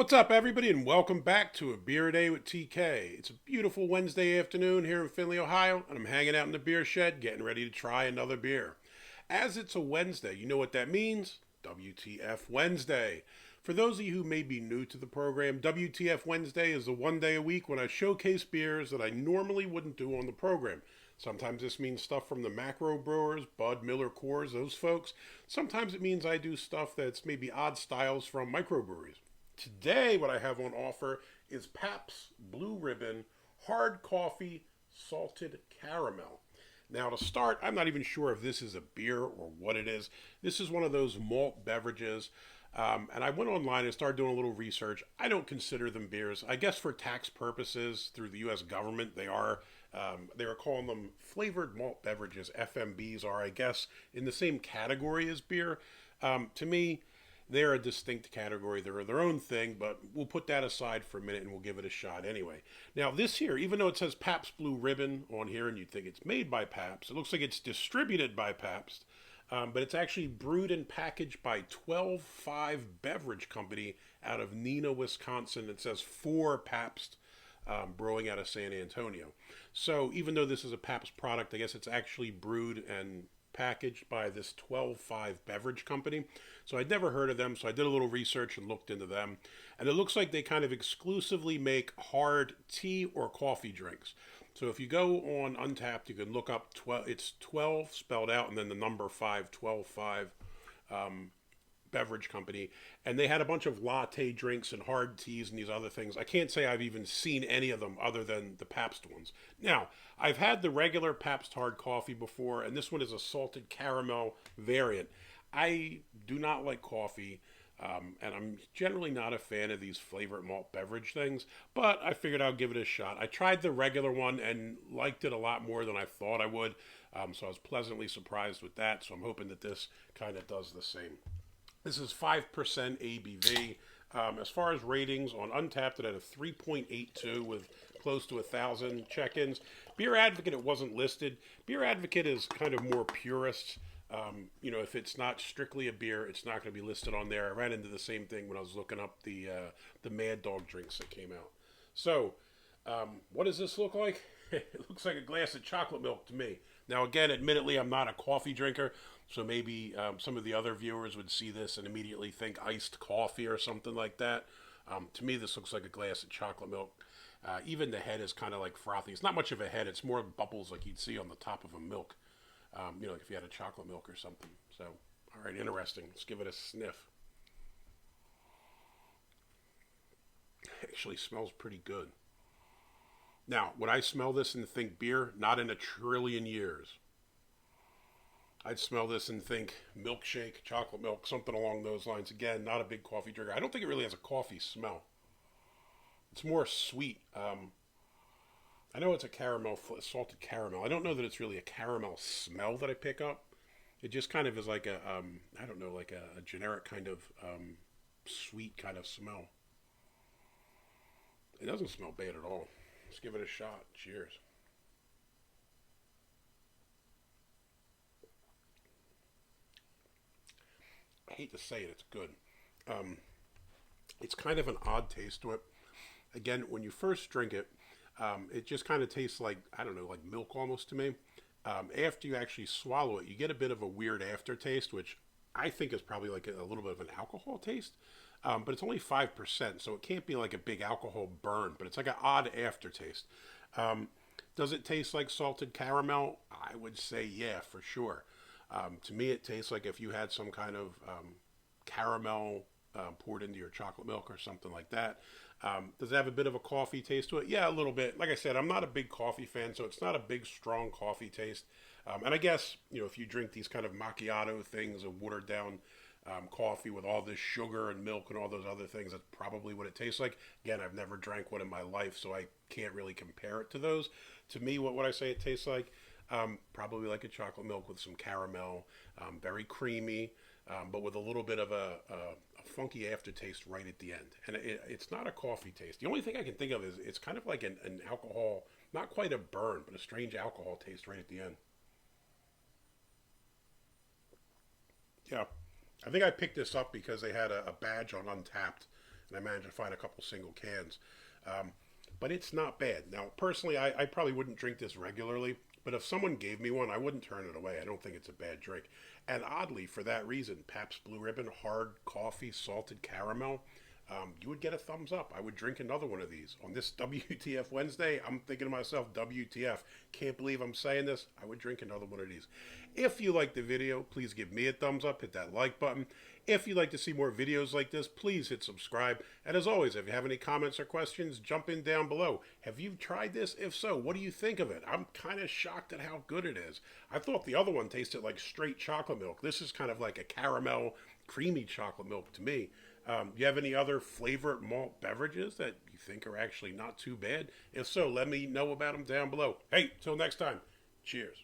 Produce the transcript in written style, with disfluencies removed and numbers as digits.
What's up, everybody, and welcome back to A Beer Day with TK. It's a beautiful Wednesday afternoon here in Findlay, Ohio, and I'm hanging out in the beer shed getting ready to try another beer. As it's a Wednesday, you know what that means? WTF Wednesday. For those of you who may be new to the program, WTF Wednesday is the one day a week when I showcase beers that I normally wouldn't do on the program. Sometimes this means stuff from the macro brewers, Bud, Miller, Coors, those folks. Sometimes it means I do stuff that's maybe odd styles from microbreweries. Today, what I have on offer is Pabst Blue Ribbon Hard Coffee Salted Caramel. Now, to start, I'm not even sure if this is a beer or what it is. This is one of those malt beverages. And I went online and started doing a little research. I don't consider them beers. I guess for tax purposes through the U.S. government, they are. They are calling them flavored malt beverages. FMBs are, I guess, in the same category as beer. To me, they're a distinct category. They're their own thing, but we'll put that aside for a minute and we'll give it a shot anyway. Now, this here, even though it says Pabst Blue Ribbon on here and you'd think it's made by Pabst, it looks like it's distributed by Pabst, but it's actually brewed and packaged by 12.5 Beverage Company out of Neenah, Wisconsin. It says for Pabst Brewing out of San Antonio. So even though this is a Pabst product, I guess it's actually brewed and packaged by this 12.5 Beverage Company. So I'd never heard of them, so I did a little research and looked into them. And it looks like they kind of exclusively make hard tea or coffee drinks. So if you go on Untappd, you can look up 12, it's 12 spelled out and then the number 5, 12.5 Beverage Company, and they had a bunch of latte drinks and hard teas and these other things. I can't say I've even seen any of them other than the Pabst ones. Now, I've had the regular Pabst hard coffee before, and this one is a salted caramel variant. I do not like coffee, and I'm generally not a fan of these flavored malt beverage things, but I figured I'd give it a shot. I tried the regular one and liked it a lot more than I thought I would, so I was pleasantly surprised with that, so I'm hoping that this kind of does the same. This is 5% ABV. As far as ratings on Untappd, it had a 3.82 with close to 1,000 check-ins. Beer Advocate, it wasn't listed. Beer Advocate is kind of more purist. If it's not strictly a beer, it's not going to be listed on there. I ran into the same thing when I was looking up the Mad Dog drinks that came out. So, what does this look like? It looks like a glass of chocolate milk to me. Now, again, admittedly, I'm not a coffee drinker, so maybe some of the other viewers would see this and immediately think iced coffee or something like that. To me, this looks like a glass of chocolate milk. Even the head is kind of like frothy. It's not much of a head. It's more bubbles like you'd see on the top of a milk. Like if you had a chocolate milk or something. So, all right, interesting. Let's give it a sniff. Actually smells pretty good. Now, would I smell this and think beer? Not in a trillion years. I'd smell this and think milkshake, chocolate milk, something along those lines. Again, not a big coffee drinker. I don't think it really has a coffee smell. It's more sweet. I know it's a caramel, salted caramel. I don't know that it's really a caramel smell that I pick up. It just kind of is like I don't know, like a generic kind of sweet kind of smell. It doesn't smell bad at all. Let's give it a shot. Cheers. I hate to say it, it's good. Um, it's kind of an odd taste to it. Again, when you first drink it, it just kind of tastes like, I don't know, like milk almost to me. After you actually swallow it, you get a bit of a weird aftertaste, which I think is probably like a little bit of an alcohol taste. But it's only 5%, so it can't be like a big alcohol burn, but it's like an odd aftertaste. Um, does it taste like salted caramel? I would say, yeah, for sure. To me, it tastes like if you had some kind of caramel poured into your chocolate milk or something like that. Does it have a bit of a coffee taste to it? Yeah, a little bit. Like I said, I'm not a big coffee fan, so it's not a big, strong coffee taste. And I guess, if you drink these kind of macchiato things, a watered down coffee with all this sugar and milk and all those other things, that's probably what it tastes like. Again, I've never drank one in my life, so I can't really compare it to those. To me, what would I say it tastes like? Probably like a chocolate milk with some caramel, very creamy, but with a little bit of a funky aftertaste right at the end. And it's not a coffee taste. The only thing I can think of is it's kind of like an alcohol, not quite a burn, but a strange alcohol taste right at the end. Yeah, I think I picked this up because they had a badge on Untappd. and I managed to find a couple single cans. But it's not bad. Now, personally, I probably wouldn't drink this regularly, but if someone gave me one, I wouldn't turn it away. I don't think it's a bad drink. And oddly, for that reason, Pabst Blue Ribbon, hard coffee, salted caramel, you would get a thumbs up. I would drink another one of these. On this WTF Wednesday, I'm thinking to myself, WTF, can't believe I'm saying this. I would drink another one of these. If you like the video, please give me a thumbs up, hit that like button. If you'd like to see more videos like this, please hit subscribe. And as always, if you have any comments or questions, jump in down below. Have you tried this? If so, what do you think of it? I'm kind of shocked at how good it is. I thought the other one tasted like straight chocolate milk. This is kind of like a caramel, creamy chocolate milk to me. You have any other favorite malt beverages that you think are actually not too bad? If so, let me know about them down below. Hey, till next time, cheers.